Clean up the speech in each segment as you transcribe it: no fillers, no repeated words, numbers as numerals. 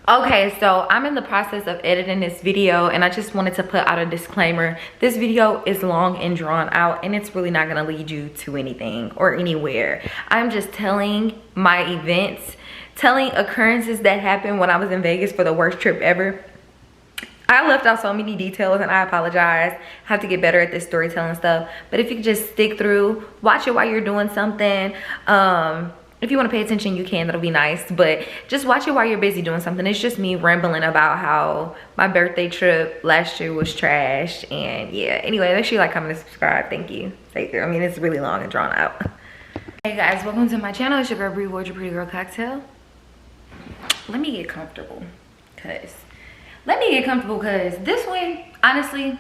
Okay, so I'm in the process of editing this video, and I just wanted to put out a disclaimer. This video is long and drawn out, and it's really not gonna lead you to anything or anywhere. I'm just telling my events, telling occurrences that happened when I was in Vegas for the worst trip ever. I left out so many details, and I apologize. I have to get better at this storytelling stuff. But if you could just stick through, watch it while you're doing something. If you want to pay attention, you can. That'll be nice. But just watch it while you're busy doing something. It's just me rambling about how my birthday trip last year was trash. And yeah, anyway, make sure you like, comment, and subscribe. Thank you. I mean, it's really long and drawn out. Hey guys, welcome to my channel. It's your girl Bree, your pretty girl cocktail. Let me get comfortable, cause this one, honestly,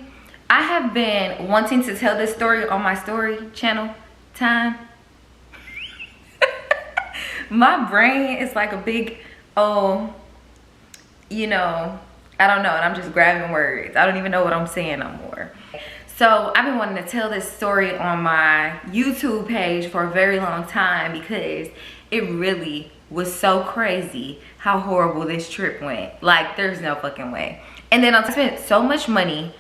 I have been wanting to tell this story on my story channel time. My brain is like a big, you know, I don't know, and I'm just grabbing words. I don't even know what I'm saying no more. So I've been wanting to tell this story on my YouTube page for a very long time because it really was so crazy how horrible this trip went. Like, there's no fucking way. And then I spent so much money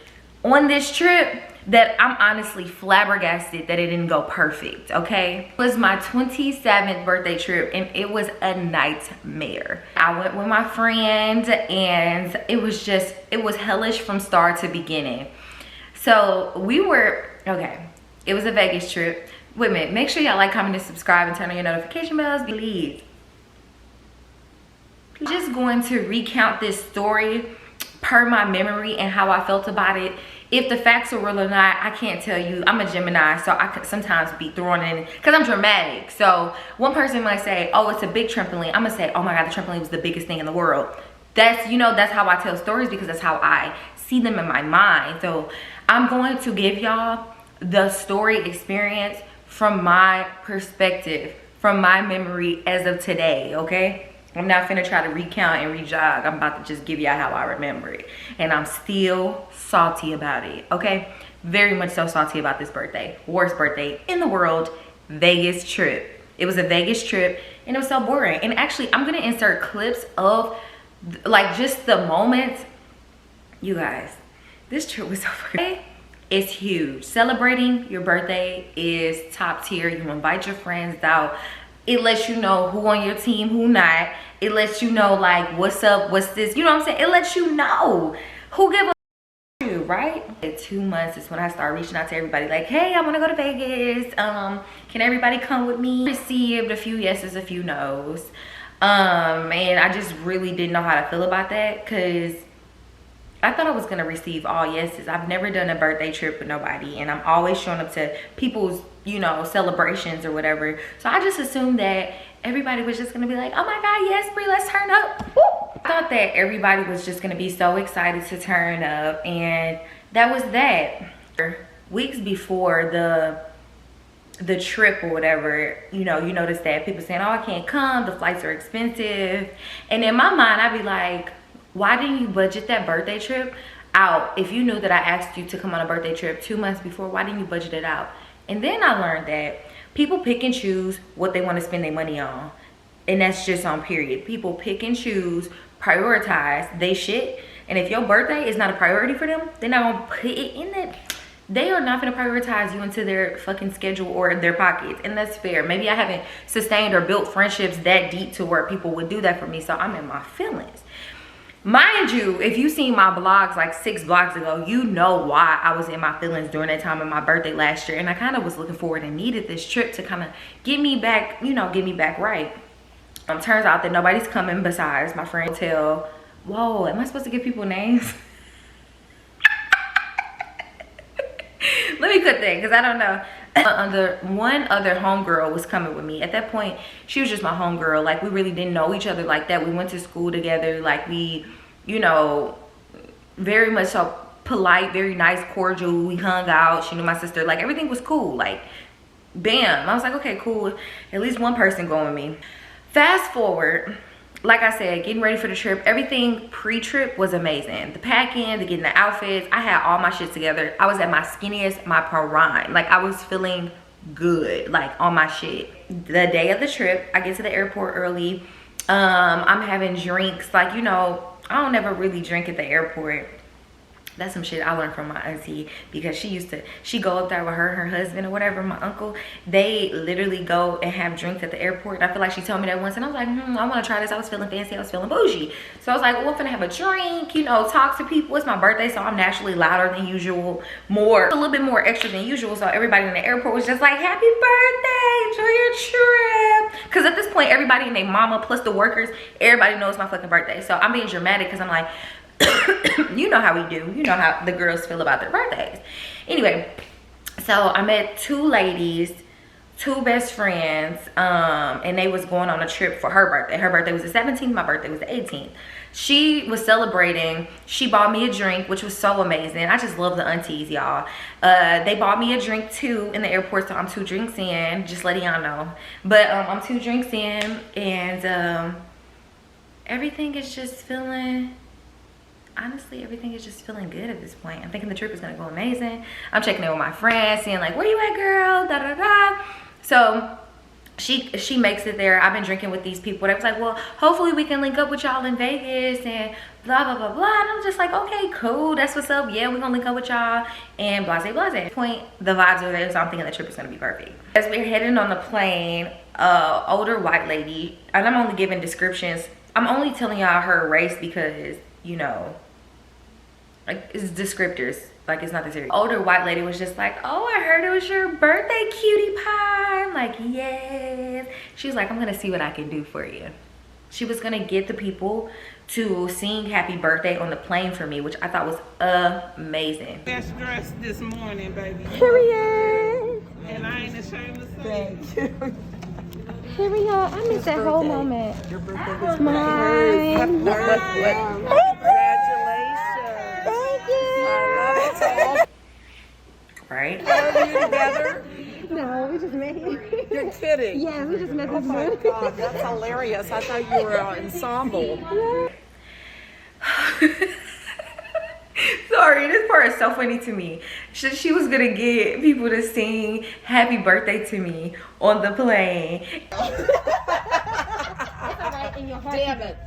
on this trip that I'm honestly flabbergasted that it didn't go perfect, okay? It was my 27th birthday trip, and it was a nightmare. I went with my friend, and it was hellish from start to beginning. So okay, it was a Vegas trip. Wait a minute, make sure y'all like, comment, and subscribe, and turn on your notification bells, please. I'm just going to recount this story per my memory and how I felt about it. If the facts are real or not, I can't tell you. I'm a Gemini, so I could sometimes be thrown in, because I'm dramatic. So one person might say, oh, it's a big trampoline. I'm gonna say, oh my God, the trampoline was the biggest thing in the world. That's, you know, that's how I tell stories, because that's how I see them in my mind. So I'm going to give y'all the story experience from my perspective, from my memory as of today, okay? I'm not finna try to recount and rejog. I'm about to just give y'all how I remember it. And I'm still salty about it, okay? Very much so salty about this birthday. Worst birthday in the world, Vegas trip. It was a Vegas trip, and it was so boring. And actually, I'm gonna insert clips of like just the moments. You guys, this trip was so fucking, it's huge. Celebrating your birthday is top tier. You invite your friends out. It lets you know who on your team, who not. It lets you know, like, what's up, what's this, you know what I'm saying? It lets you know who give a you, right? In 2 months is when I start reaching out to everybody, like, hey, I want to go to Vegas. Can everybody come with me? Received a few yeses, a few nos. And I just really didn't know how to feel about that, because I thought I was gonna receive all yeses. I've never done a birthday trip with nobody, and I'm always showing up to people's, you know, celebrations or whatever. So I just assumed that everybody was just gonna be like, oh my God, yes, Brie, let's turn up. Woo! I thought that everybody was just gonna be so excited to turn up, and that was that. Weeks before the trip or whatever, you know, you notice that people saying, oh, I can't come, the flights are expensive. And in my mind, I'd be like, why didn't you budget that birthday trip out? If you knew that I asked you to come on a birthday trip 2 months before, why didn't you budget it out? And then I learned that people pick and choose what they want to spend their money on. And that's just on period. People pick and choose, prioritize they shit. And if your birthday is not a priority for them, they're not gonna put it in it. They are not gonna prioritize you into their fucking schedule or their pockets. And that's fair. Maybe I haven't sustained or built friendships that deep to where people would do that for me. So I'm in my feelings. Mind you, if you seen my vlogs like 6 vlogs ago, you know why I was in my feelings during that time of my birthday last year. And I kind of was looking forward and needed this trip to kind of get me back, you know, get me back right. Turns out that nobody's coming besides my friend Hotel. Whoa, am I supposed to give people names? Let me cut that, because I don't know. One other homegirl was coming with me. At that point, she was just my homegirl. Like, we really didn't know each other like that. We went to school together. Like, we, you know, very much so polite, very nice, cordial. We hung out. She knew my sister. Like, everything was cool. Like, bam. I was like, okay, cool. At least one person going with me. Fast forward, like I said, getting ready for the trip, everything pre-trip was amazing. The packing, the getting the outfits, I had all my shit together. I was at my skinniest, my prime. Like, I was feeling good, like, on my shit. The day of the trip, I get to the airport early. I'm having drinks. Like, you know, I don't ever really drink at the airport. That's some shit I learned from my auntie, because she go up there with her and her husband or whatever, my uncle. They literally go and have drinks at the airport. I feel like she told me that once, and I was like, I want to try this. I was feeling fancy. I was feeling bougie. So I was like, well, I'm gonna have a drink, you know, talk to people. It's my birthday, so I'm naturally louder than usual, a little bit more extra than usual. So everybody in the airport was just like, happy birthday, enjoy your trip. Because at this point, everybody and their mama plus the workers, everybody knows my fucking birthday. So I'm being dramatic because I'm like, you know how we do. You know how the girls feel about their birthdays. Anyway, so I met two ladies, two best friends, and they was going on a trip for her birthday. Her birthday was the 17th, my birthday was the 18th. She was celebrating. She bought me a drink, which was so amazing. I just love the aunties, y'all. They bought me a drink too in the airport, so I'm 2 drinks in, just letting y'all know. But I'm 2 drinks in, and everything is just feeling, honestly, everything is just feeling good at this point. I'm thinking the trip is gonna go amazing. I'm checking in with my friends, seeing like, where you at, girl? Da da da. So she makes it there. I've been drinking with these people. They was like, well, hopefully we can link up with y'all in Vegas and blah blah blah blah. And I'm just like, okay, cool, that's what's up. Yeah, we're gonna link up with y'all and blase blase. At this point, the vibes are there, so I'm thinking the trip is gonna be perfect. As we're heading on the plane, older white lady, and I'm only giving descriptions. I'm only telling y'all her race because, you know, like, it's descriptors, like it's not that serious. Older white lady was just like, oh, I heard it was your birthday, cutie pie. I'm like, yes. She's like, I'm gonna see what I can do for you. She was gonna get the people to sing happy birthday on the plane for me, which I thought was amazing. Best dressed this morning, baby. Period. And I ain't ashamed to say. Thank you. Period. I missed that whole moment. Your birthday was mine. Congratulations. Thank you. I love it. Right? Are you together? No, we just met here. You're kidding. Yeah, we just met Oh this my morning. God, that's hilarious. I thought you were an ensemble. Sorry, this part is so funny to me. She was gonna get people to sing happy birthday to me on the plane. It's all right in your heart. Damn it.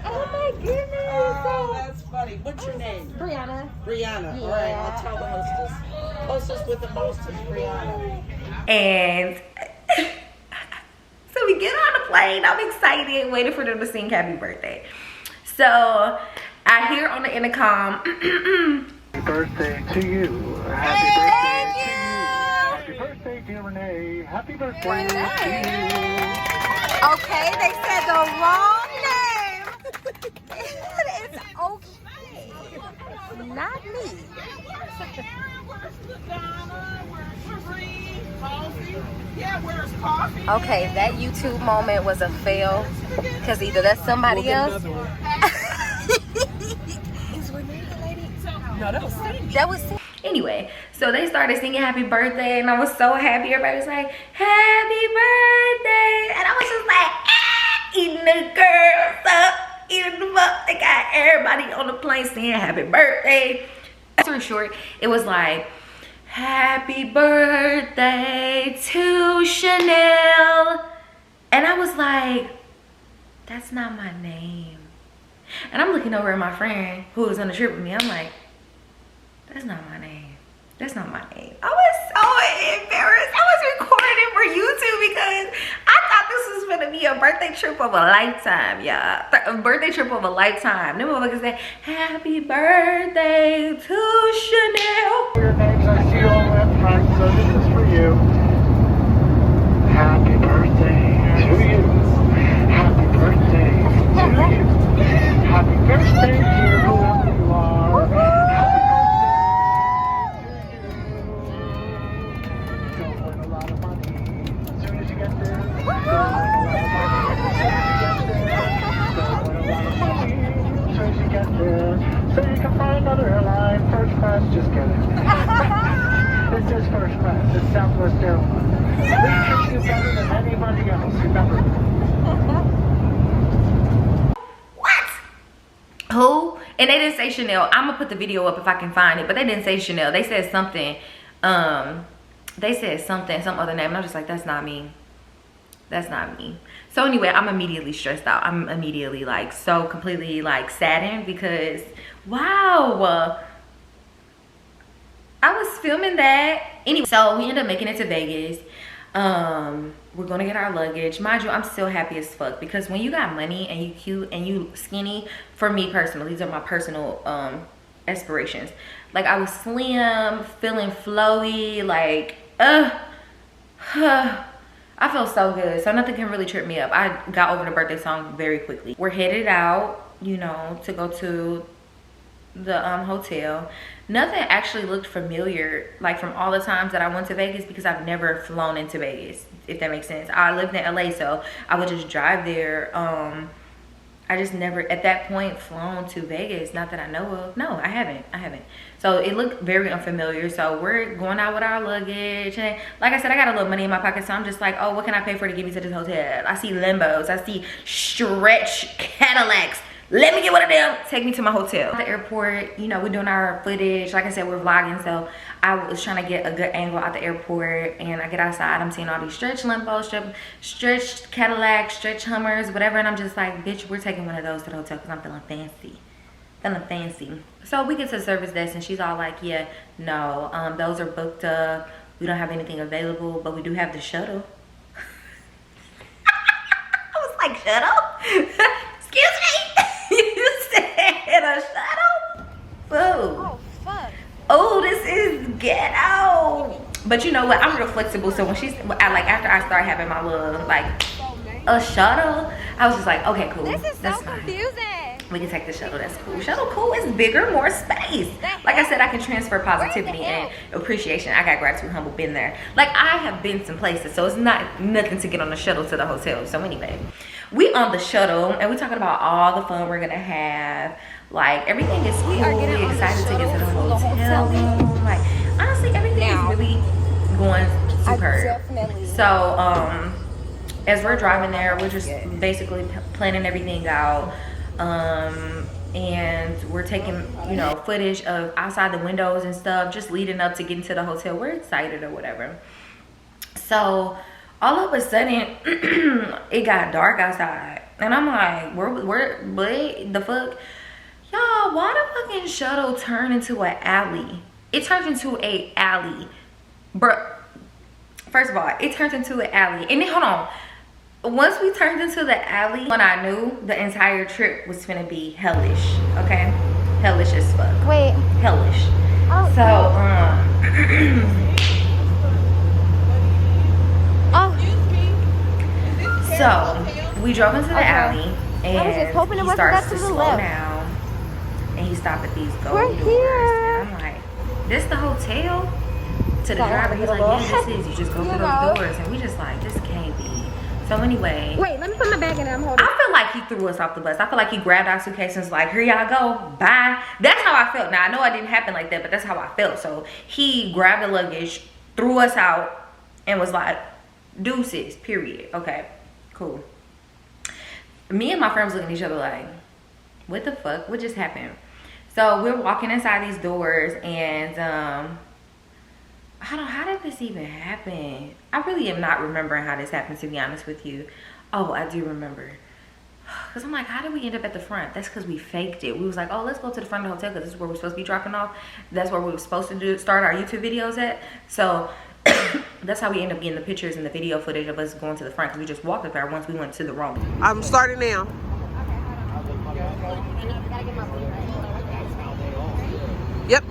Oh my goodness. Oh, that's funny. What's your name? Brianna. Brianna. All right, I'll tell the hostess. Hostess with the mostest, Brianna. And so we get on the plane. I'm excited, waiting for them to sing happy birthday. So I hear on the intercom, Happy birthday to you. Happy birthday to you. Happy birthday, dear Renee. Happy birthday to you. okay, they said the wrong name. It's okay. Not me. Okay, that YouTube moment was a fail, because either that's somebody else. Is Renee the lady? No, that was Cindy. That was anyway. So they started singing happy birthday, and I was so happy. Everybody was like, happy birthday, and I was just like, eating the girls up, eating them up. They got everybody on the plane saying happy birthday. Story short, it was like, happy birthday to Chanel. And I was like, that's not my name. And I'm looking over at my friend who was on the trip with me. I'm like, that's not my name. That's not my name. I was so embarrassed. I was recording it for YouTube because I thought this was gonna be a birthday trip of a lifetime, y'all. A birthday trip of a lifetime. Them motherfuckers say, happy birthday to Chanel. Your names I see all left front, so this is for you. Happy birthday to you. Happy birthday to you. Happy birthday, dear whoever you are. Happy birthday to you. Don't win a lot of money. As soon as you get there, don't win a lot of money. As soon as you get there, so you can find another airline. First class, just kidding. This is first class. It's Southwest Airlines. We treat you better than anybody else. Remember. Who? And they didn't say Chanel. I'm gonna put the video up if I can find it, but they didn't say Chanel. They said something. They said something, some other name, and I'm just like, that's not me. That's not me. So anyway, I'm immediately stressed out. I'm immediately like so completely like saddened because wow, I was filming that. Anyway, so we ended up making it to Vegas. We're gonna get our luggage. Mind you, I'm still happy as fuck because when you got money and you cute and you skinny, for me personally, these are my personal aspirations. Like I was slim, feeling flowy, like I feel so good. So nothing can really trip me up. I got over the birthday song very quickly. We're headed out, you know, to go to the hotel. Nothing actually looked familiar like from all the times that I went to Vegas because I've never flown into Vegas, if that makes sense. I lived in LA, so I would just drive there. I just never at that point flown to Vegas, not that I know of. No, I haven't. So it looked very unfamiliar. So we're going out with our luggage, and like I said, I got a little money in my pocket, so I'm just like, oh, what can I pay for to get me to this hotel? I see Limbos, I see stretch Cadillacs. Let me get one of them. Take me to my hotel. At the airport, you know, we're doing our footage. Like I said, we're vlogging, so I was trying to get a good angle at the airport. And I get outside, I'm seeing all these stretch Limbos, stretch Cadillacs, stretch Hummers, whatever. And I'm just like, bitch, we're taking one of those to the hotel because I'm feeling fancy. So we get to the service desk, and she's all like, yeah, no, those are booked up. We don't have anything available, but we do have the shuttle. I was like, shuttle? Excuse me? You said a shuttle? Food. Oh, fuck. Oh, this is ghetto. But you know what? I'm real flexible. So when after I start having my little, like, a shuttle, I was just like, okay, cool. This is so That's fine. confusing. We can take the shuttle. That's cool. Shuttle cool. It's bigger, more space. Like I said, I can transfer positivity and appreciation. I got gratitude, humble, been there. Like I have been some places, so it's not nothing to get on the shuttle to the hotel. So anyway, we on the shuttle and we're talking about all the fun we're gonna have. Like everything is cool. We're excited to get to the hotel room. Like honestly, everything is really going superb. So as we're driving there, we're just basically planning everything out. And we're taking, you know, footage of outside the windows and stuff, just leading up to getting to the hotel. We're excited or whatever. So all of a sudden, it got dark outside, and I'm like, what the fuck, y'all? Why the fucking shuttle turned into an alley? It turned into a alley, bruh. First of all, it turned into an alley, and then hold on. Once we turned into the alley, when I knew the entire trip was gonna be hellish, okay? Hellish as fuck. Wait. Hellish. Oh. So, Oh. So, we drove into the alley, and I was just hoping it he wasn't starts that to to the slow left. down, and he stopped at these gold We're doors. here. And I'm like, this the hotel? To the Sorry, driver, he's like, yeah, this is. You just go You through know. those doors, and we just like, this can't be. So anyway. Wait, let me put my bag in there. I'm holding. I feel like he threw us off the bus. I feel like he grabbed our suitcase and was like, here y'all go, bye. That's how I felt. Now, I know it didn't happen like that, but that's how I felt. So he grabbed the luggage, threw us out, and was like, deuces, period. Okay, cool. Me and my friends looking at each other like, what the fuck? What just happened? So we're walking inside these doors, and how did this even happen? I really am not remembering how this happened, to be honest with you. Oh, I do remember. Because I'm like, how did we end up at the front? That's because we faked it. We was like, oh, let's go to the front of the hotel because this is where we're supposed to be dropping off. That's where we were supposed to start our YouTube videos at. So that's how we end up getting the pictures and the video footage of us going to the front, because we just walked up there once we went to the room. I'm starting now. Yep.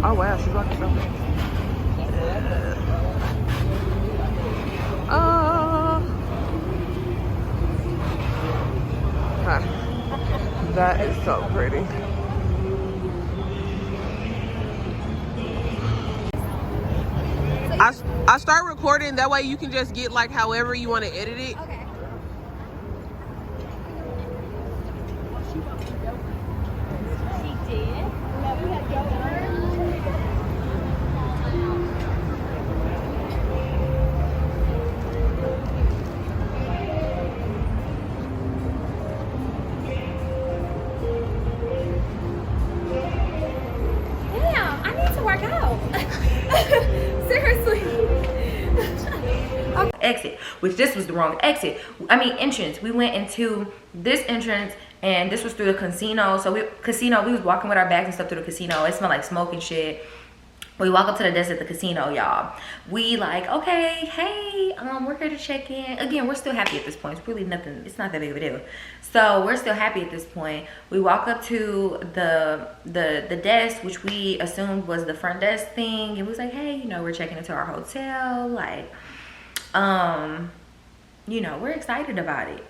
Oh wow, she's lucky something. That is so pretty. I start recording, that way you can just get like however you want to edit it. Okay. She did? exit, which this was the wrong exit. I mean entrance. We went into this entrance and this was through the casino. So we was walking with our bags and stuff through the casino. It smelled like smoke and shit. We walk up to the desk at the casino, y'all. We like, okay, hey, we're here to check in. Again, we're still happy at this point. It's really nothing, it's not that big of a deal. So we're still happy at this point. We walk up to the desk, which we assumed was the front desk thing. And we was like, hey, you know, we're checking into our hotel. Like, you know, we're excited about it.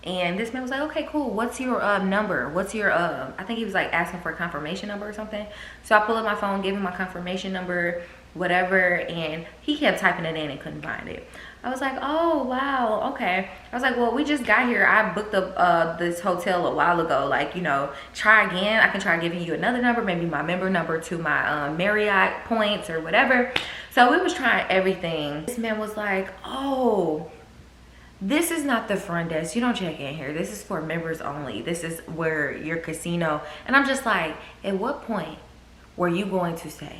And this man was like, okay, cool, what's your number? What's your I think he was like asking for a confirmation number or something. So I pull up my phone, gave him my confirmation number, whatever, and he kept typing it in and couldn't find it. I was like, oh wow, okay. I was like, well, we just got here. I booked this hotel a while ago. Like, you know, try again. I can try giving you another number, maybe my member number to my Marriott points or whatever. So we was trying everything. This man was like, oh, this is not the front desk. You don't check in here. This is for members only. This is where your casino. And I'm just like, at what point were you going to say,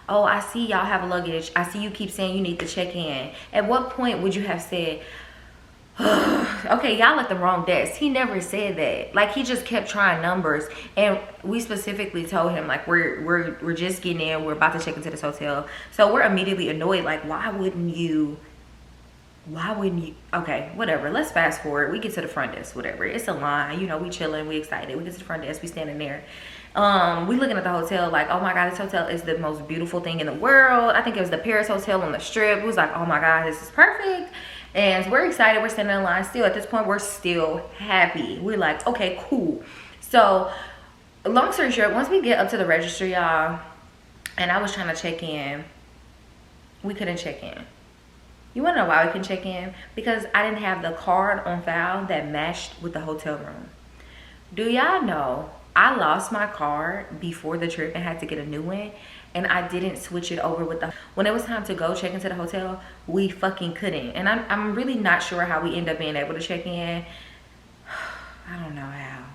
oh, I see y'all have luggage. I see you keep saying you need to check in. At what point would you have said, okay, y'all at the wrong desk? He never said that. Like, he just kept trying numbers. And we specifically told him, like, we're just getting in. We're about to check into this hotel. So we're immediately annoyed. Like, why wouldn't you? Okay, whatever, let's fast forward. We get to the front desk, whatever, it's a line, you know, we chilling, we excited. We get to the front desk, we standing there, we looking at the hotel like, oh my god, this hotel is the most beautiful thing in the world. I think it was the Paris hotel on the strip. It was like, oh my god, this is perfect. And we're excited, we're standing in line still. At this point, we're still happy. We're like, okay, cool. So long story short, once we get up to the register, y'all, and I was trying to check in, we couldn't check in. You wanna know why we couldn't check in? Because I didn't have the card on file that matched with the hotel room. Do y'all know I lost my card before the trip and had to get a new one, and I didn't switch it over with the, when it was time to go check into the hotel, we fucking couldn't. And I'm really not sure how we end up being able to check in. I don't know how.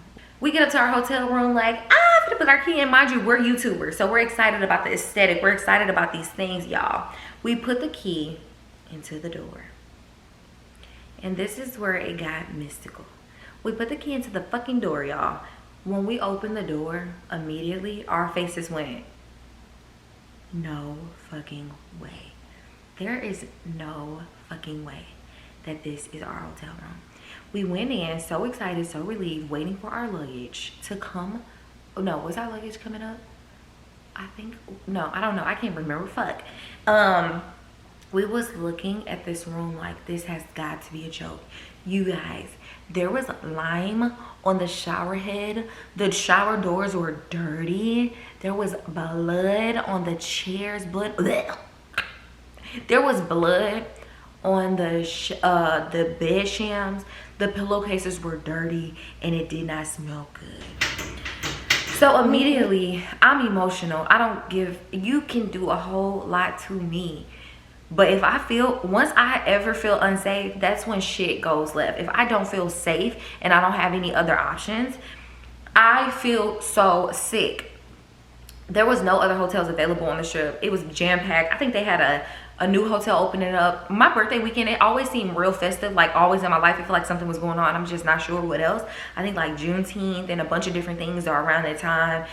We get up to our hotel room like, I'm gonna put our key in. Mind you, we're YouTubers, so we're excited about the aesthetic. We're excited about these things, y'all. We put the key into the door, and this is where it got mystical. We put the key into the fucking door, y'all. When we opened the door, immediately our faces went, no fucking way. There is no fucking way that this is our hotel room. We went in so excited, so relieved, waiting for our luggage to come. Oh no, was our luggage coming up? I think, no, I don't know, I can't remember, fuck. We was looking at this room like, this has got to be a joke. You guys, there was lime on the shower head. The shower doors were dirty. There was blood on the chairs. Blood. Blech. There was blood on the bed shams. The pillowcases were dirty, and it did not smell good. So immediately, I'm emotional. I don't give, you can do a whole lot to me. But if I feel, once I ever feel unsafe, that's when shit goes left. If I don't feel safe and I don't have any other options, I feel so sick. There was no other hotels available on the strip. It was jam-packed. I think they had a new hotel opening up. My birthday weekend, it always seemed real festive. Like, always in my life, I feel like something was going on. I'm just not sure what else. I think like Juneteenth and a bunch of different things are around that time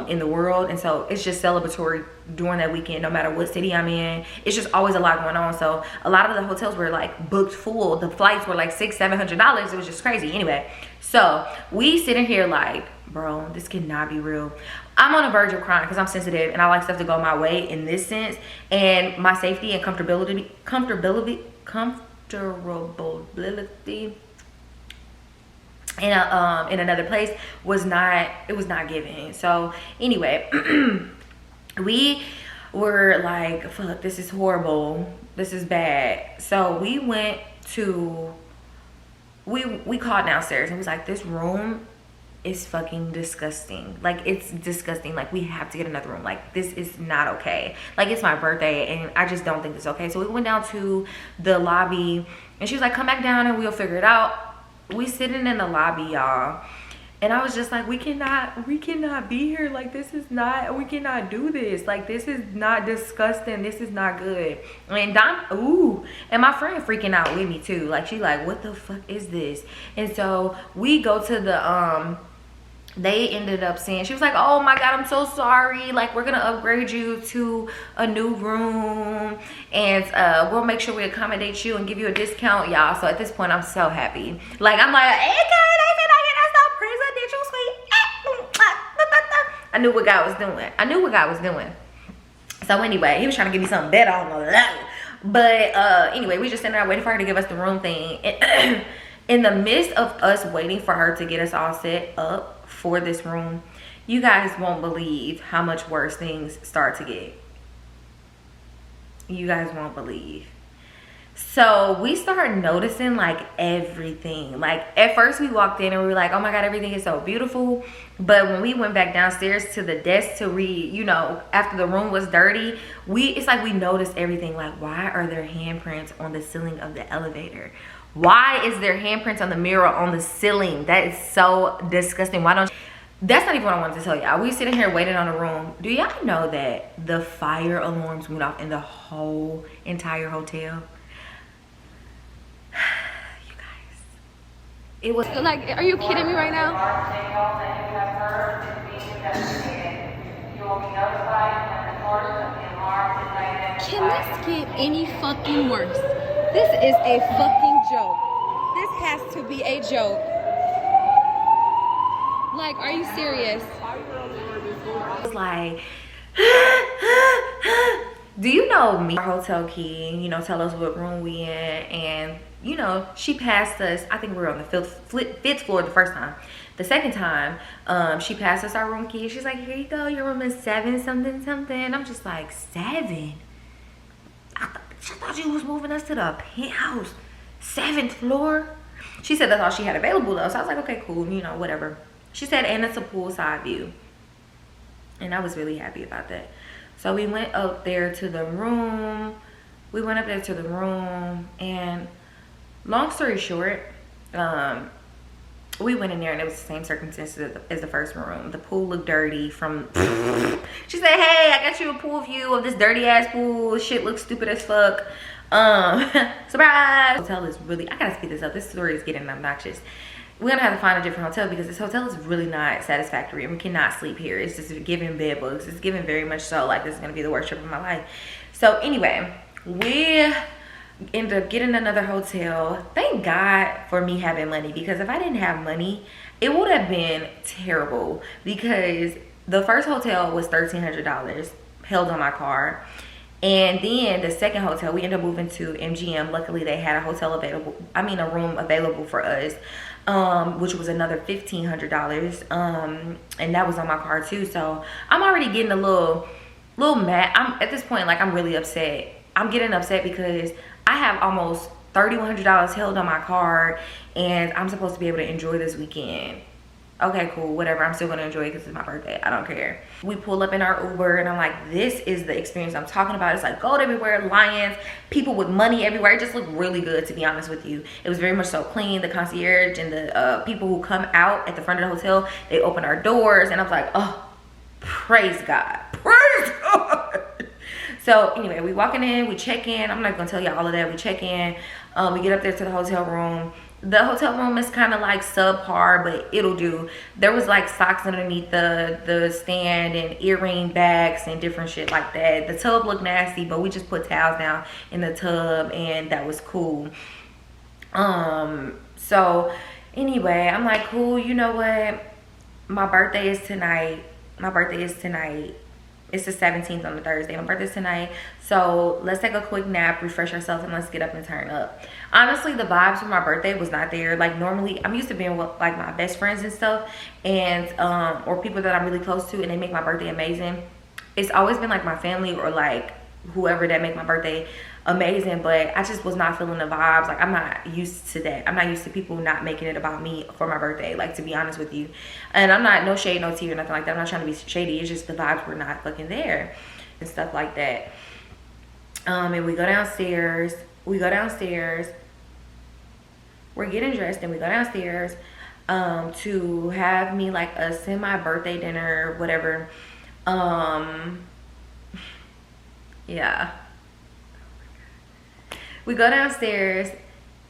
in the world. And so it's just celebratory during that weekend, no matter what city I'm in. It's just always a lot going on. So a lot of the hotels were like booked full. The flights were like $600-700. It was just crazy. Anyway, so we sitting here like, bro, this cannot be real. I'm on the verge of crying because I'm sensitive and I like stuff to go my way in this sense, and my safety and comfortability in another place was not giving. So anyway, we were like, fuck, this is horrible, this is bad. So we went to, we called downstairs and was like, this room is fucking disgusting. Like, it's disgusting. Like, we have to get another room. Like, this is not okay. Like, it's my birthday and I just don't think it's okay. So we went down to the lobby and she was like, come back down and we'll figure it out. We sitting in the lobby, y'all, And I was just like, we cannot be here. Like, we cannot do this. Like, this is not disgusting. This is not good. And and my friend freaking out with me too. Like, she like, what the fuck is this? And so we go to the, they ended up saying, she was like, oh my God, I'm so sorry. Like, we're gonna upgrade you to a new room, and we'll make sure we accommodate you and give you a discount, y'all. So at this point, I'm so happy. Like, I'm like, hey, I knew what God was doing. I knew what God was doing. So anyway, he was trying to give me something better on the level. But anyway, we just sitting there waiting for her to give us the room thing. In the midst of us waiting for her to get us all set up for this room, you guys won't believe how much worse things start to get. You guys won't believe. So we started noticing like everything. Like, at first we walked in and we were like, oh my God, everything is so beautiful. But when we went back downstairs to the desk to read, you know, after the room was dirty, it's like we noticed everything. Like, why are there handprints on the ceiling of the elevator? Why is there handprints on the mirror on the ceiling? That is so disgusting. Why don't you? That's not even what I wanted to tell y'all. We sitting here waiting on a room. Do y'all know that the fire alarms went off in the whole entire hotel? You guys, it was Like, are you kidding me right now? Can this get any fucking worse? This is a fucking joke. This has to be a joke. Like, are you serious? I was like, do you know me? Our hotel key, you know, tell us what room we in, and you know, she passed us. I think we were on the fifth floor the first time. The second time, she passed us our room key. She's like, here you go, your room is 7 something something. I'm just like, 7? I thought you was moving us to the penthouse, 7th floor. She said that's all she had available though. So I was like, okay, cool, you know, whatever. She said, and it's a poolside view. And I was really happy about that. So we went up there to the room. And long story short, we went in there and it was the same circumstances as the first one room. The pool looked dirty from, she said, hey, I got you a pool view of this dirty ass pool. Shit looks stupid as fuck. Surprise. Hotel is really, I gotta speed this up. This story is getting obnoxious. We're gonna have to find a different hotel because this hotel is really not satisfactory and we cannot sleep here. It's just giving bed bugs. It's giving very much so like this is gonna be the worst trip of my life. So anyway, we ended up getting another hotel. Thank God for me having money, because if I didn't have money, it would have been terrible, because the first hotel was $1,300 held on my card. And then the second hotel, we ended up moving to MGM. Luckily, they had a room available for us, which was another $1,500. And that was on my card too. So I'm already getting a little mad. I'm at this point, like, I'm really upset. I'm getting upset because I have almost $3,100 held on my card and I'm supposed to be able to enjoy this weekend. Okay, cool, whatever. I'm still gonna enjoy it because it's my birthday. I don't care. We pull up in our Uber and I'm like, this is the experience I'm talking about. It's like gold everywhere, lions, people with money everywhere. It just looked really good, to be honest with you. It was very much so clean. The concierge and the people who come out at the front of the hotel, they open our doors and I was like, oh, praise God. Praise God. So anyway, we walking in, we check in. I'm not gonna tell y'all all of that. We check in, we get up there to the hotel room. The hotel room is kind of like subpar, but it'll do. There was like socks underneath the stand and earring bags and different shit like that. The tub looked nasty, but we just put towels down in the tub and that was cool. So anyway, I'm like, cool, you know what? My birthday is tonight. It's the 17th on the Thursday. My birthday's tonight. So let's take a quick nap, refresh ourselves, and let's get up and turn up. Honestly, the vibes for my birthday was not there. Like, normally, I'm used to being with like my best friends and stuff, and or people that I'm really close to, and they make my birthday amazing. It's always been like my family or like whoever that make my birthday amazing, but I just was not feeling the vibes. Like, I'm not used to that. I'm not used to people not making it about me for my birthday, like, to be honest with you. And I'm not, no shade, no tea or nothing like that. I'm not trying to be shady. It's just the vibes were not fucking there and stuff like that. And we go downstairs. We're getting dressed and we go downstairs. to have me like a semi-birthday dinner, whatever. Yeah. We go downstairs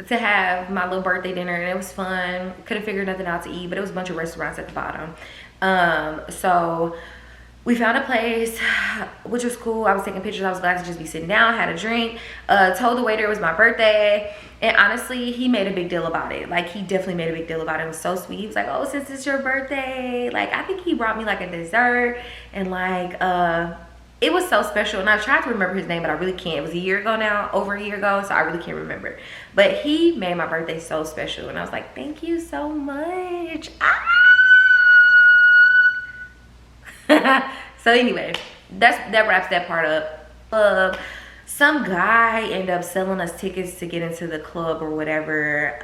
to have my little birthday dinner, and it was fun. Couldn't figure nothing out to eat, but it was a bunch of restaurants at the bottom. So we found a place, which was cool. I was taking pictures. I was glad to just be sitting down, had a drink, told the waiter it was my birthday. And honestly, he made a big deal about it. Like, he definitely made a big deal about it. It was so sweet. He was like, oh, since it's your birthday, like, I think he brought me like a dessert, and like, it was so special. And I tried to remember his name, but I really can't. It was a year ago now, over a year ago, so I really can't remember. But he made my birthday so special, and I was like, thank you so much. So anyway, that wraps that part up. Some guy ended up selling us tickets to get into the club or whatever.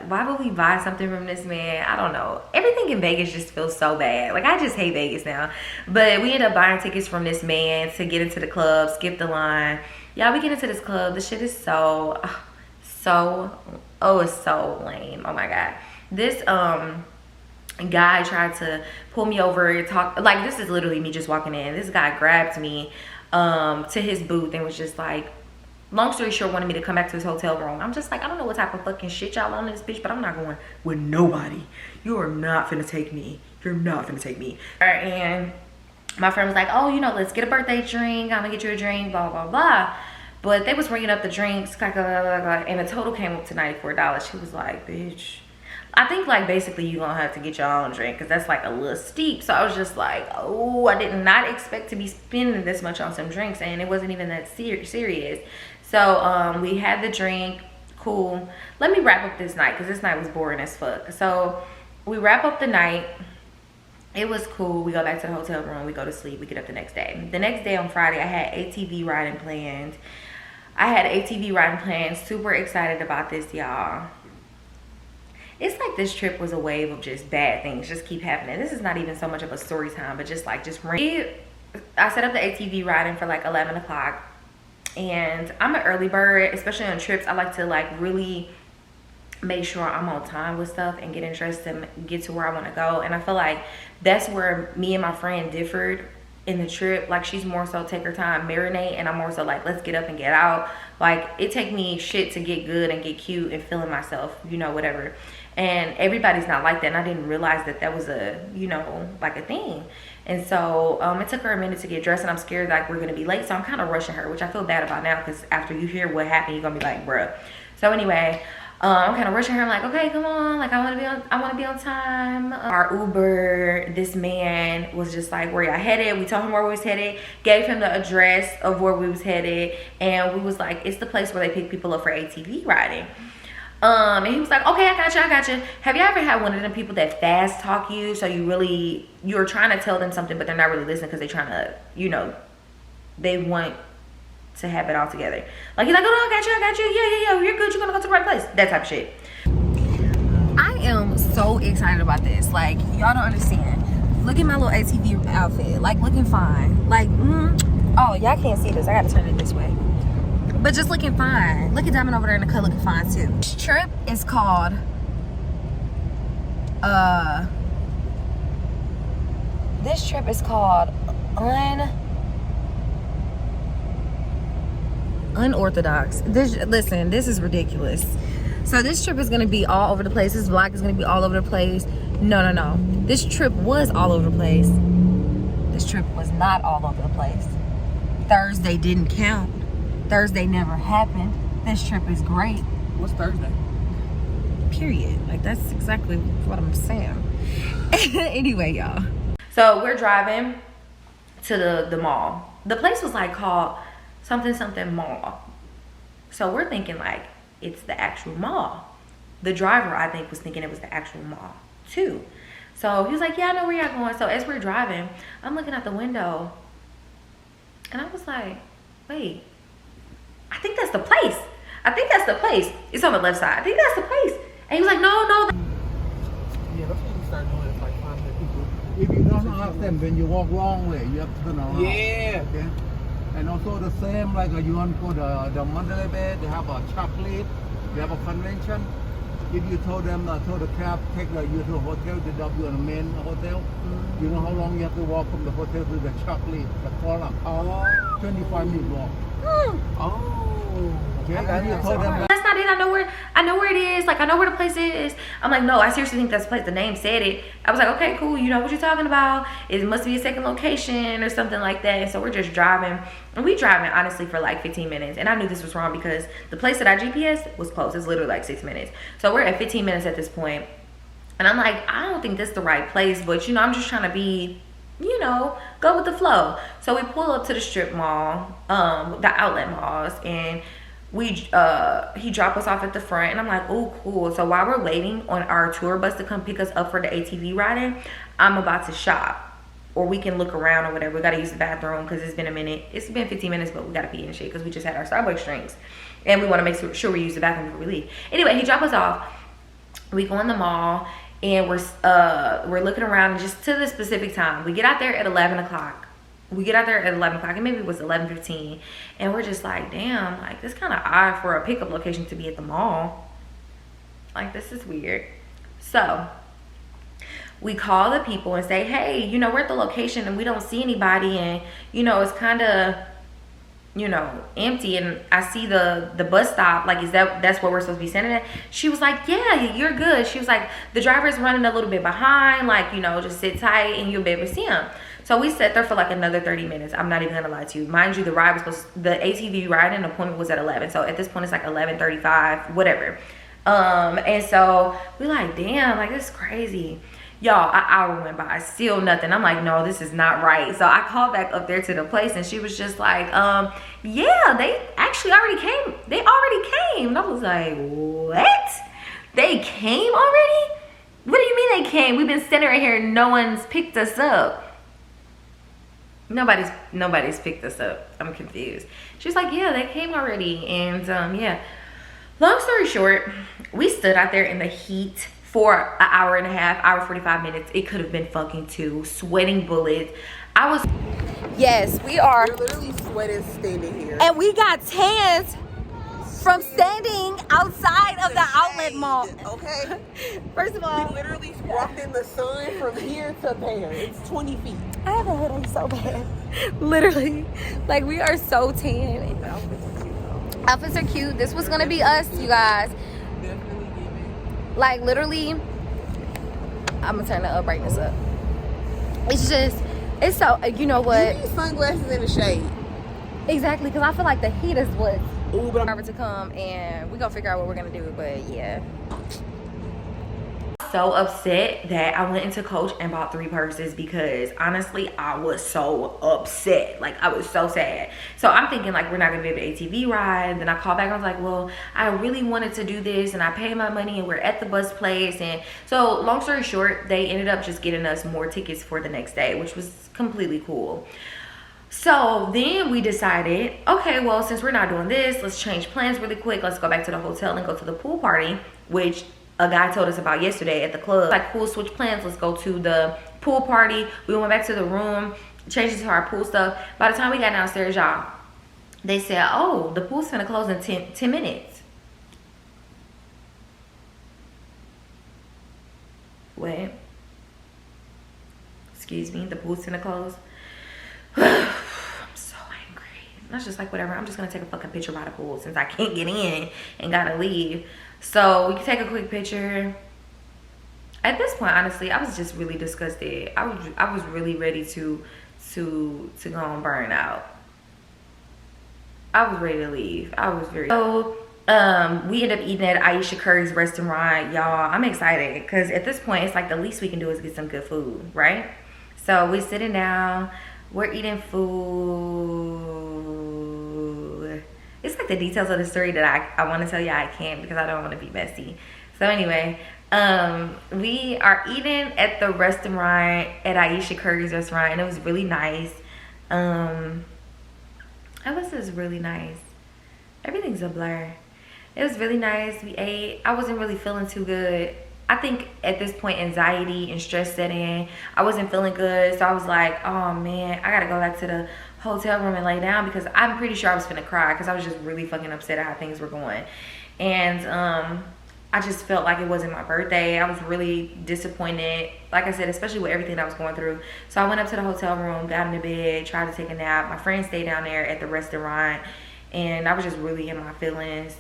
Why would we buy something from this man? I don't know. Everything in Vegas just feels so bad. Like, I just hate Vegas now. But we ended up buying tickets from this man to get into the club, skip the line. Y'all, we get into this club. The shit is it's so lame. Oh my God. This guy tried to pull me over and talk. Like, this is literally me just walking in. This guy grabbed me to his booth and was just like, long story short, wanted me to come back to his hotel room. I'm just like, I don't know what type of fucking shit y'all on this bitch, but I'm not going with nobody. You are not finna take me. You're not finna take me. And my friend was like, oh, you know, let's get a birthday drink. I'm gonna get you a drink, blah, blah, blah. But they was ringing up the drinks, and the total came up to $94. She was like, bitch, I think like basically you gonna have to get your own drink, because that's like a little steep. So I was just like, oh, I did not expect to be spending this much on some drinks, and it wasn't even that serious. So we had the drink, cool. Let me wrap up this night, because this night was boring as fuck. So we wrap up the night. It was cool. We go back to the hotel room, we go to sleep, we get up the next day. The next day on Friday, I had ATV riding planned. Super excited about this, y'all. It's like this trip was a wave of just bad things just keep happening. This is not even so much of a story time, but just like I set up the ATV riding for like 11 o'clock, and I'm an early bird, especially on trips. I like to like really make sure I'm on time with stuff and get dressed and get to where I want to go. And I feel like that's where me and my friend differed in the trip. Like, she's more so take her time, marinate, and I'm more so like, let's get up and get out. Like, it take me shit to get good and get cute and feeling myself, you know, whatever. And everybody's not like that, and I didn't realize that that was a, you know, like a thing. And so it took her a minute to get dressed, and I'm scared like we're gonna be late, so I'm kind of rushing her, which I feel bad about now, because after you hear what happened, you're gonna be like, bruh. So anyway, I'm kind of rushing her. I'm like, okay, come on, like I want to be on time. Our Uber, this man was just like, where y'all headed? We told him where we was headed, gave him the address of where we was headed, and we was like, it's the place where they pick people up for ATV riding. And he was like, okay, I got you. Have you ever had one of them people that fast talk you, so you're trying to tell them something, but they're not really listening because they're trying to, you know, they want to have it all together. Like, he's like, oh, I got you. Yeah, you're good. You're gonna go to the right place. That type of shit. I am so excited about this. Like, y'all don't understand. Look at my little ATV outfit. Like, looking fine. Like, oh, y'all can't see this. I gotta turn it this way. But just looking fine. Look at Diamond over there in the cut looking fine too. This trip is called Unorthodox. Listen, this is ridiculous. So this trip is gonna be all over the place. This vlog is gonna be all over the place. No. This trip was all over the place. This trip was not all over the place. Thursday didn't count. Thursday never happened. This trip is great. What's Thursday? Period. Like, that's exactly what I'm saying. Anyway, y'all. So we're driving to the mall. The place was like called something mall. So we're thinking like it's the actual mall. The driver, I think, was thinking it was the actual mall too. So he was like, yeah, I know where y'all going. So as we're driving, I'm looking out the window, and I was like, wait, I think that's the place. It's on the left side. I think that's the place. And he was like, no. Yeah, that's when you start doing it. It's like finding people. If you don't ask them, when you walk wrong way, you have to turn around. Yeah. Okay? And also the same, like you want to go the Mandalay Bay, they have a chocolate, they have a convention. if you told them, told the cab, take you to a hotel, they drop you in a MANNN hotel. You know how long you have to walk from the hotel to the chocolate, the corner? 25-minute walk. Okay, and you told them that's not it. I know where it is. Like, I know where the place is. I'm like, no, I seriously think that's the place. The name said it. I was like, okay, cool. You know what you're talking about. It must be a second location or something like that. And so we're just driving. And we driving, honestly, for like 15 minutes. And I knew this was wrong because the place that I GPS was close. It's literally like 6 minutes. So we're at 15 minutes at this point. And I'm like, I don't think this is the right place. But, you know, I'm just trying to be, you know, go with the flow. So we pull up to the strip mall, the outlet malls. And he dropped us off at the front, and I'm like, oh, cool. So while we're waiting on our tour bus to come pick us up for the ATV riding, I'm about to shop, or we can look around or whatever. We gotta use the bathroom because it's been a minute. It's been 15 minutes, but we gotta pee and shit because we just had our Starbucks drinks, and we want to make sure we use the bathroom before we leave. Anyway, he dropped us off. We go in the mall, and we're looking around, and just to the specific time, we get out there at 11 o'clock. We get out there at 11 o'clock, and maybe it was 11:15, and we're just like, damn, like, this kind of odd for a pickup location to be at the mall. Like, this is weird. So we call the people and say, hey, you know, we're at the location and we don't see anybody, and, you know, it's kind of, you know, empty, and I see the bus stop. Like, that's where we're supposed to be standing at? She was like, yeah, you're good. She was like, the driver's running a little bit behind, like, you know, just sit tight and you'll be able to see him. So we sat there for like another 30 minutes. I'm not even gonna lie to you. Mind you, the ATV riding appointment was at 11. So at this point, it's like 11:35, whatever. And so we like, damn, like, this is crazy. Y'all, an hour went by, still nothing. I'm like, no, this is not right. So I called back up there to the place, and she was just like, yeah, they actually already came. They already came. And I was like, what? They came already? What do you mean they came? We've been sitting right here and no one's picked us up. Nobody's picked us up. I'm confused. She's like, yeah, they came already. And yeah, long story short, we stood out there in the heat for an hour and a half, hour 45 minutes. It could have been fucking 2, sweating bullets. Yes, we are. You're literally sweating standing here. And we got tans from standing outside of the outlet mall. Okay. First of all, we literally walked in the sun from here to there. It's 20 feet. I have a headache so bad. Literally. Like, we are so tan. The outfits are cute though. Outfits are cute. This was gonna be us, you guys. Definitely give it. Like, literally, I'm gonna turn the brightness up. It's just, it's so, you know what? You need sunglasses in the shade. Exactly, because I feel like the heat is what Ooh, but to come, and we're gonna figure out what we're gonna do. But yeah, so upset that I went into Coach and bought 3 purses because honestly I was so upset. Like, I was so sad. So I'm thinking, like, we're not gonna be able to ATV ride. And then I called back and I was like, well, I really wanted to do this and I paid my money and we're at the bus place. And so long story short, they ended up just getting us more tickets for the next day, which was completely cool. So then we decided, okay, well, since we're not doing this, let's change plans really quick. Let's go back to the hotel and go to the pool party, which a guy told us about yesterday at the club. Like, cool, switch plans. Let's go to the pool party. We went back to the room, changed into our pool stuff. By the time we got downstairs, y'all, they said, oh, the pool's gonna close in 10 minutes. Wait. Excuse me, the pool's gonna close. I'm so angry. And I was just like, whatever, I'm just gonna take a fucking picture by the pool since I can't get in and gotta leave. So we can take a quick picture. At this point, honestly, I was just really disgusted. I was really ready to go and burn out. I was ready to leave. I was very so we ended up eating at Aisha Curry's restaurant, y'all. I'm excited because at this point it's like the least we can do is get some good food, right? So we're sitting down, we're eating food. It's like the details of the story that I want to tell you, I can't because I don't want to be messy. So anyway, we are eating at the restaurant, at Aisha Curry's restaurant, and it was really nice. It was just really nice. Everything's a blur. It was really nice. We ate. I wasn't really feeling too good. I think at this point anxiety and stress set in. I wasn't feeling good, so I was like, oh man, I gotta go back to the hotel room and lay down because I'm pretty sure I was finna cry because I was just really fucking upset at how things were going. And I just felt like it wasn't my birthday. I was really disappointed, like I said, especially with everything I was going through. So I went up to the hotel room, got into bed, tried to take a nap. My friend stayed down there at the restaurant, and I was just really in my feelings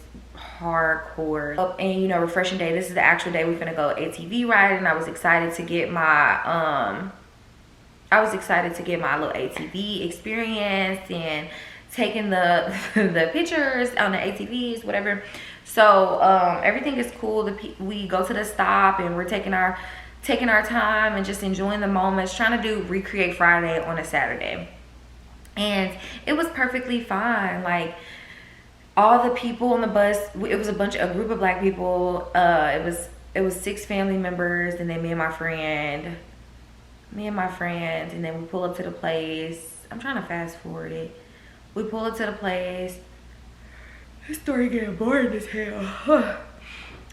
hardcore. And you know, refreshing day, this is the actual day we're gonna go ATV riding. I was excited to get my little ATV experience and taking the the pictures on the ATVs, whatever. So everything is cool. We go to the stop and we're taking our time and just enjoying the moments, trying to recreate Friday on a Saturday. And it was perfectly fine. Like, all the people on the bus, it was a group of black people. It was 6 family members, and then me and my friend, and then we pull up to the place. I'm trying to fast forward it. We pull up to the place. This story getting boring as hell.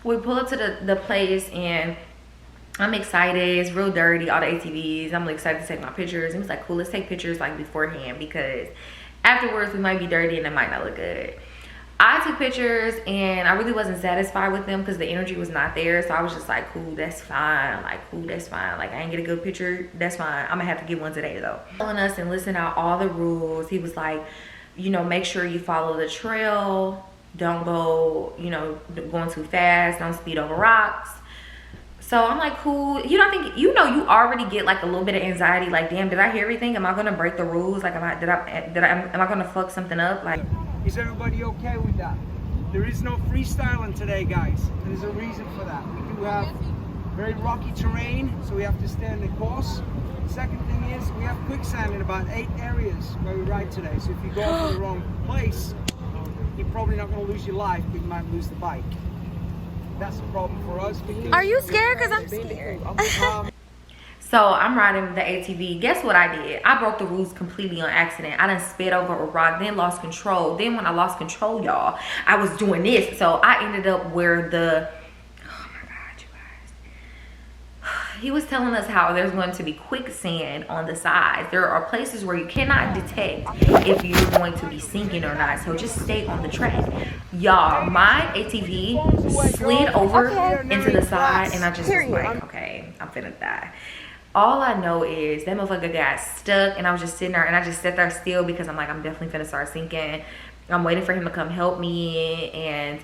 We pull up to the place, and I'm excited. It's real dirty, all the ATVs. I'm excited to take my pictures. And it's like, cool, let's take pictures like beforehand, because afterwards we might be dirty and it might not look good. I took pictures and I really wasn't satisfied with them because the energy was not there. So I was just like, cool, that's fine. Like, cool, that's fine. Like, I ain't get a good picture, that's fine. I'm gonna have to get one today though. Telling us and listing out all the rules. He was like, you know, make sure you follow the trail. Don't go, you know, going too fast. Don't speed over rocks. So I'm like, cool. You don't think, you know, you already get like a little bit of anxiety. Like, damn, did I hear everything? Am I gonna break the rules? Like, am I gonna fuck something up? Like, is everybody okay with that? There is no freestyling today, guys. There's a reason for that. We do have very rocky terrain, so we have to stay on the course. Second thing is, we have quicksand in about 8 areas where we ride today. So if you go to the wrong place, you're probably not going to lose your life, but you might lose the bike. That's a problem for us. Are you scared? Because I'm scared. So I'm riding the ATV. Guess what I did? I broke the rules completely on accident. I done sped over a rock, then lost control. Then when I lost control, y'all, I was doing this. So I ended up where the, oh my God, you guys. He was telling us how there's going to be quicksand on the sides. There are places where you cannot detect if you're going to be sinking or not. So just stay on the track. Y'all, my ATV slid over into the side, and I just was like, okay, I'm finna die. All I know is that motherfucker got stuck, and I was just sitting there, and I just sat there still because I'm like, I'm definitely finna start sinking. I'm waiting for him to come help me, and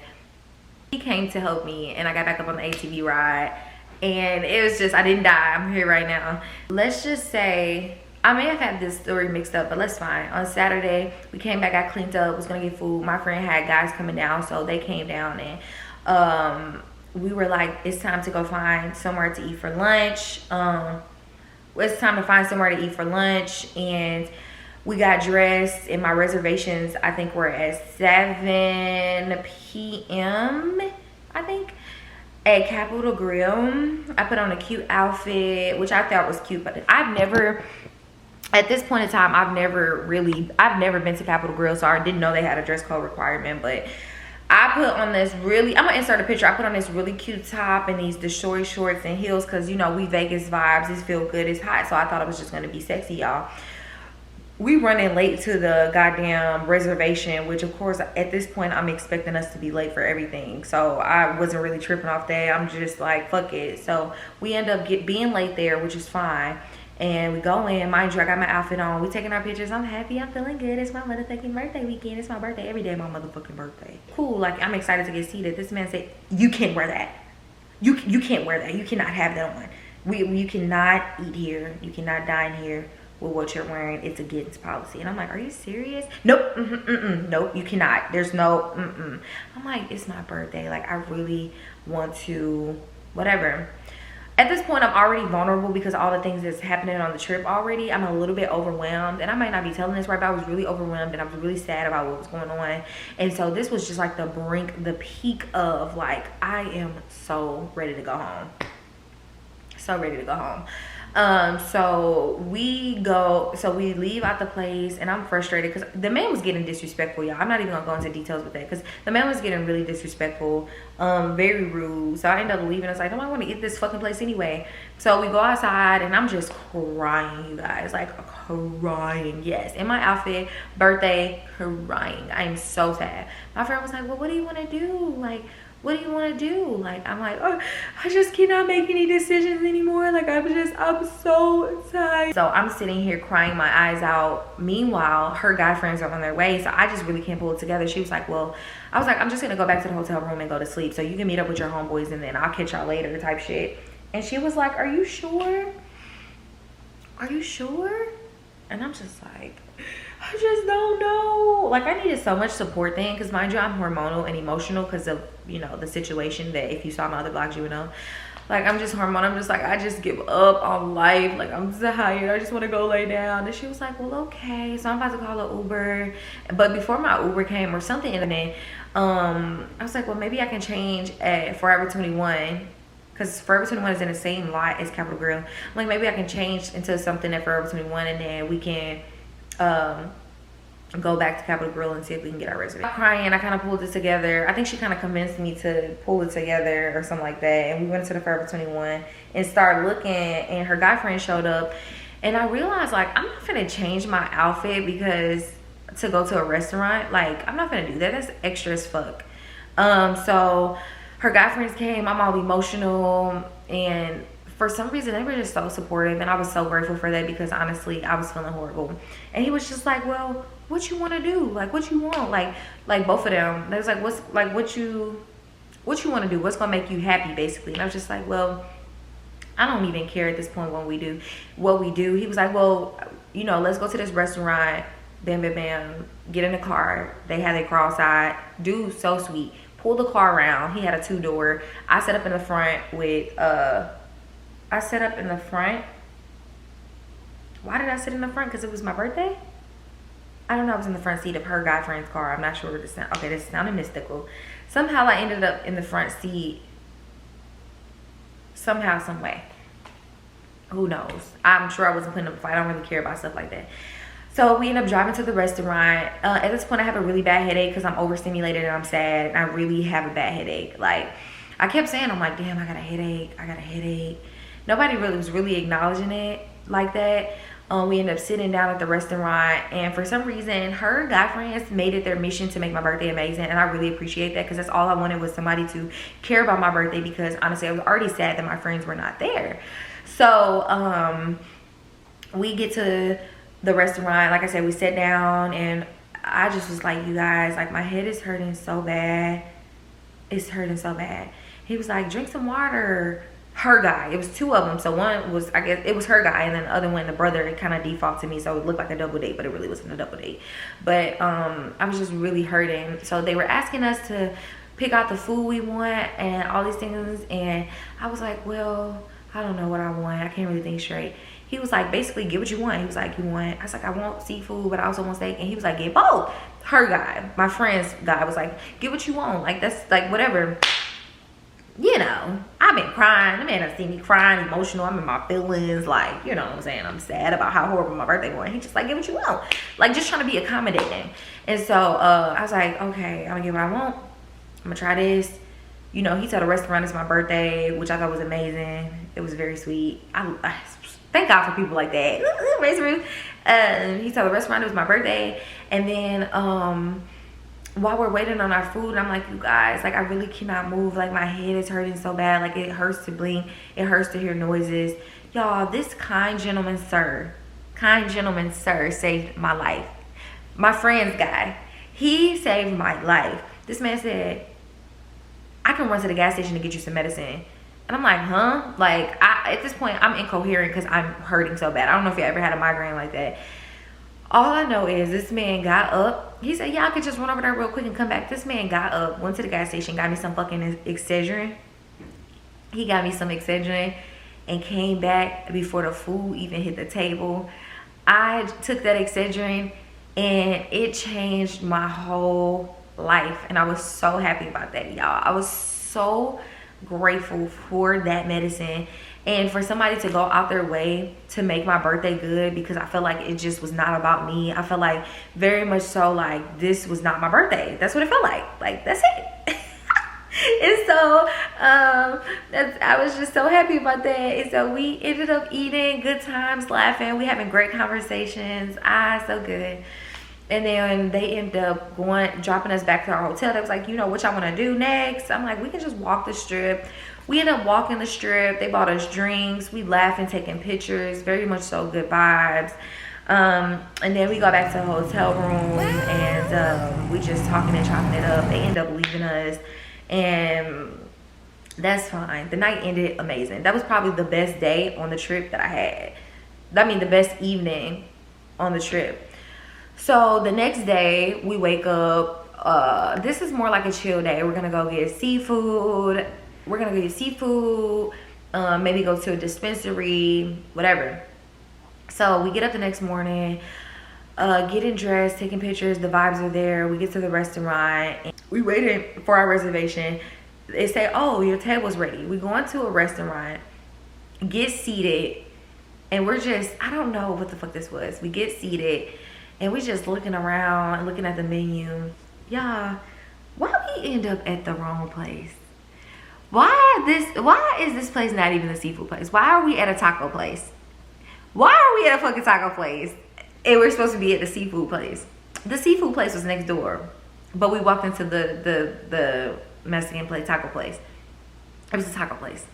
he came to help me, and I got back up on the ATV ride, and it was just, I didn't die. I'm here right now. Let's just say, I may have had this story mixed up, but that's fine. On Saturday, we came back, got cleaned up, was gonna get food. My friend had guys coming down, so they came down, and we were like, it's time to go find somewhere to eat for lunch. It's time to find somewhere to eat for lunch, and we got dressed, and my reservations, I think, were at 7 p.m. I think, at Capitol Grill. I put on a cute outfit, which I thought was cute, but I've never, at this point in time, I've never been to Capitol Grill, so I didn't know they had a dress code requirement. But I put on this really, I'm gonna insert a picture. I put on this really cute top and these shorty shorts and heels, because you know, we Vegas vibes, it's feel good, it's hot, so I thought it was just gonna be sexy, y'all. We running late to the goddamn reservation, which of course at this point I'm expecting us to be late for everything, so I wasn't really tripping off that. I'm just like, fuck it. So we end up being late there, which is fine. And we go in, mind you, I got my outfit on. We taking our pictures. I'm happy, I'm feeling good. It's my motherfucking birthday weekend. It's my birthday every day, my motherfucking birthday. Cool, like, I'm excited to get seated. This man said, you can't wear that. You can't wear that. You cannot have that on. You cannot eat here. You cannot dine here with what you're wearing. It's against policy. And I'm like, are you serious? Nope, nope, you cannot. There's no, I'm like, it's my birthday. Like, I really want to, whatever. At this point, I'm already vulnerable because all the things that's happening on the trip already. I'm a little bit overwhelmed, and I might not be telling this right, but I was really overwhelmed, and I was really sad about what was going on. And so this was just like the peak of like, I am so ready to go home. So ready to go home. So we leave out the place, and I'm frustrated because the man was getting disrespectful, y'all. I'm not even gonna go into details with that because the man was getting really disrespectful, very rude. So I ended up leaving. I was like, I don't want to eat this fucking place anyway. So we go outside, and I'm just crying, you guys, like crying. Yes, in my outfit, birthday, crying. I am so sad. My friend was like, well, what do you want to do? Like, what do you want to do? Like, I'm like, oh, I just cannot make any decisions anymore. Like, I'm so tired. So I'm sitting here crying my eyes out. Meanwhile, her guy friends are on their way. So I just really can't pull it together. She was like, well, I was like, I'm just going to go back to the hotel room and go to sleep. So you can meet up with your homeboys and then I'll catch y'all later type shit. And she was like, are you sure? Are you sure? And I'm just like, I just don't know. Like, I needed so much support then, because mind you, I'm hormonal and emotional because of, you know, the situation that if you saw my other vlogs, you would know. Like, I'm just hormonal. I'm just like, I just give up on life. Like, I'm tired. I just want to go lay down. And she was like, well, okay. So I'm about to call an Uber. But before my Uber came or something, and then I was like, well, maybe I can change at Forever 21. Because Forever 21 is in the same lot as Capitol Grill. I'm like, maybe I can change into something at Forever 21 and then we can go back to Capitol Grill and see if we can get our reservation. I'm crying. I kind of pulled it together. I think she kind of convinced me to pull it together or something like that. And we went to the Forever 21 and started looking, and her guy friend showed up. And I realized, like, I'm not gonna change my outfit because to go to a restaurant. Like, I'm not gonna do that. That's extra as fuck. So her guy friends came. I'm all emotional, and for some reason they were just so supportive, and I was so grateful for that because honestly I was feeling horrible. And he was just like, well, what you want to do? Like, what you want? Like both of them, they was like, what's like what you want to do? What's gonna make you happy, basically? And I was just like, well, I don't even care at this point what we do. He was like, well, you know, let's go to this restaurant. Bam, bam, bam. Get in the car. They had their car outside. Dude, so sweet. Pull the car around. He had a 2-door. I sat up in the front with I sat up in the front. Why did I sit in the front? Because it was my birthday? I don't know. I was in the front seat of her guy friend's car. I'm not sure what this sound. Okay, this sounded mystical. Somehow I ended up in the front seat. Somehow, some way. Who knows? I'm sure I wasn't putting up a fight. I don't really care about stuff like that. So we ended up driving to the restaurant. At this point, I have a really bad headache because I'm overstimulated and I'm sad. And I really have a bad headache. Like, I kept saying, I'm like, damn, I got a headache. I got a headache. Nobody really was really acknowledging it like that. We ended up sitting down at the restaurant, and for some reason her guy friends made it their mission to make my birthday amazing, and I really appreciate that because that's all I wanted was somebody to care about my birthday, because honestly I was already sad that my friends were not there. So we get to the restaurant. Like I said, we sat down and I just was like, you guys, like, my head is hurting so bad. It's hurting so bad. He was like, drink some water. Her guy, it was 2 of them. So one was, I guess it was her guy, and then the other one, the brother, it kind of defaulted to me, so it looked like a double date, but it really wasn't a double date. But I was just really hurting. So they were asking us to pick out the food we want and all these things, and I was like, well, I don't know what I want. I can't really think straight. He was like, basically, get what you want. He was like, you want, I was like, I want seafood, but I also want steak. And he was like, get both. Her guy, my friend's guy, was like, get what you want. Like, that's like whatever. You know, I've been crying. The man has seen me crying, emotional. I'm in my feelings. Like, you know what I'm saying? I'm sad about how horrible my birthday was. He just like, get what you want. Like, just trying to be accommodating. And so I was like, okay, I'm gonna get what I want. I'm gonna try this. You know, he told the restaurant it's my birthday, which I thought was amazing. It was very sweet. I thank God for people like that. He told the restaurant it was my birthday. And then while we're waiting on our food, I'm like, you guys, like, I really cannot move. Like, my head is hurting so bad. Like, it hurts to blink. It hurts to hear noises. Y'all, this kind gentleman sir saved my life. My friend's guy, he saved my life. This man said, I can run to the gas station to get you some medicine. And I'm like, huh? Like, at this point, I'm incoherent because I'm hurting so bad. I don't know if you ever had a migraine like that. All I know is this man got up. He said, yeah, I could just run over there real quick and come back. This man got up, went to the gas station, got me some fucking Excedrin. He got me some Excedrin and came back before the food even hit the table. I took that Excedrin and it changed my whole life. And I was so happy about that, y'all. I was so grateful for that medicine. And for somebody to go out their way to make my birthday good, because I felt like it just was not about me. I felt like very much so like this was not my birthday. That's what it felt like. Like, that's it. And so I was just so happy about that. And so we ended up eating, good times, laughing. We having great conversations. So good. And then they ended up dropping us back to our hotel. They was like, you know, what y'all want to do next? I'm like, we can just walk the strip. We ended up walking the strip. They bought us drinks. We laughed and taking pictures. Very much so good vibes. And then we got back to the hotel room and we just talking and chopping it up. They ended up leaving us, and that's fine. The night ended amazing. That was probably the best day on the trip that I had. I mean, the best evening on the trip. So the next day we wake up. This is more like a chill day. We're gonna go get seafood. Maybe go to a dispensary, whatever. So we get up the next morning, getting dressed, taking pictures. The vibes are there. We get to the restaurant. And we waited for our reservation. They say, oh, your table's ready. We go into a restaurant, get seated, and we're just, I don't know what the fuck this was. We get seated, and we just looking around, looking at the menu. Y'all, why we end up at the wrong place? Why is this place not even a seafood place? Why are we at a taco place? Why are we at a fucking taco place and we're supposed to be at the seafood place? The seafood place was next door, but we walked into the Mexican place, taco place. It was a taco place.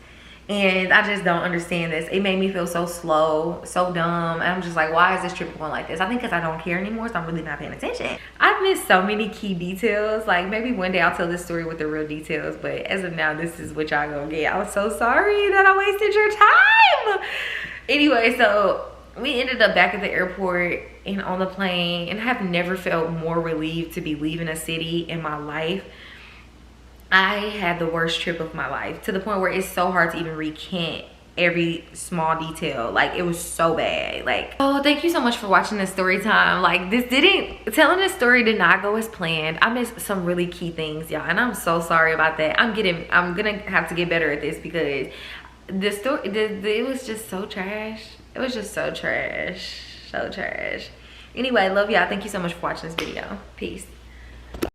And I just don't understand this. It made me feel so slow, so dumb. And I'm just like, why is this trip going like this? I think because I don't care anymore, so I'm really not paying attention. I've missed so many key details. Like, maybe one day I'll tell this story with the real details, but as of now, this is what y'all gonna get. I'm so sorry that I wasted your time. Anyway, so we ended up back at the airport and on the plane, and I have never felt more relieved to be leaving a city in my life. I had the worst trip of my life, to the point where it's so hard to even recant every small detail. Like, it was so bad. Like, oh, thank you so much for watching this story time. Like, telling this story did not go as planned. I missed some really key things, y'all, and I'm so sorry about that. I'm gonna have to get better at this, because the story, it was just so trash. It was just so trash, so trash. Anyway, love y'all. Thank you so much for watching this video. Peace.